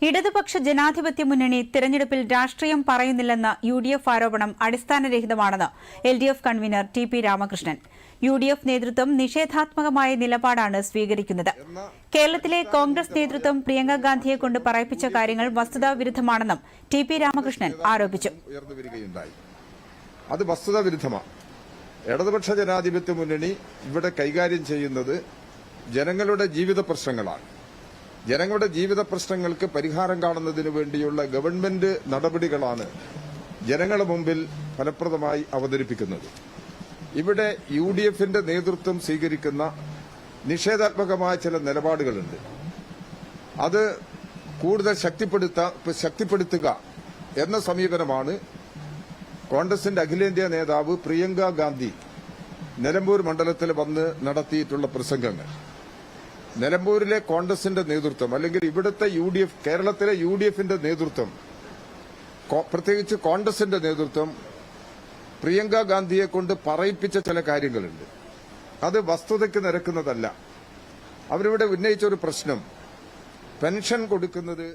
ഇടതുപക്ഷ ജനാധിപത്യ മുന്നണി തിരഞ്ഞെടുപ്പിൽ രാഷ്ട്രീയം പറയുന്നില്ലെന്ന യുഡിഎഫ് ആരോപണം അടിസ്ഥാനരഹിതമാണെന്ന് LDF convener T P. Ramakrishnan. UDF നേതൃത്വം നിഷേധാത്മകമായ നിലപാടാണ് സ്വീകരിക്കുന്നത്. കേരളത്തിലെ കോൺഗ്രസ് നേതൃത്വം പ്രിയങ്ക ഗാന്ധിയെ കൊണ്ട് പറയിപ്പിച്ച കാര്യങ്ങൾ വസ്തുതാവിരുദ്ധമാണെന്നും ടി.പി. രാമകൃഷ്ണൻ ആരോപിച്ചു. അത് വസ്തുതാവിരുദ്ധമാണ്. ഇടതുപക്ഷ ജനാധിപത്യ മുന്നണി ഇവിടെ കൈകാര്യം ചെയ്യുന്നത് ജനങ്ങളുടെ ജീവിത പ്രശ്നങ്ങളാണ്. ജനങ്ങളുടെ ജീവിത പ്രശ്നങ്ങൾക്ക് പരിഹാരം കാണുന്നതിനു വേണ്ടിയുള്ള ഗവൺമെന്റ് നടപടികളാണ് ജനങ്ങളുടെ മുമ്പിൽ ഫലപ്രദമായി അവതരിപ്പിക്കുന്നത്. ഇവിടെ യുഡിഎഫിന്റെ നേതൃത്വം സ്വീകരിക്കുന്ന നിഷേധാത്മകമായ ചില നിലപാടുകളുണ്ട്. അത് കൂടുതൽ ശക്തിപ്പെടുത്തുക എന്ന സമീപനമാണ് കോൺഗ്രസിന്റെ അഖിലേന്ത്യാ നേതാവ് പ്രിയങ്ക ഗാന്ധി നിലമ്പൂർ മണ്ഡലത്തിൽ വന്ന് നടത്തിയിട്ടുള്ള പ്രസംഗങ്ങൾ. നിലമ്പൂരിലെ കോൺഗ്രസിന്റെ നേതൃത്വം അല്ലെങ്കിൽ ഇവിടുത്തെ കേരളത്തിലെ യുഡിഎഫിന്റെ നേതൃത്വം, പ്രത്യേകിച്ച് കോൺഗ്രസിന്റെ നേതൃത്വം പ്രിയങ്ക ഗാന്ധിയെ കൊണ്ട് പറയിപ്പിച്ച ചില കാര്യങ്ങളുണ്ട്. അത് വസ്തുതയ്ക്ക് നിരക്കുന്നതല്ല. അവരിവിടെ ഉന്നയിച്ച ഒരു പ്രശ്നം, പെൻഷൻ കൊടുക്കുന്നത്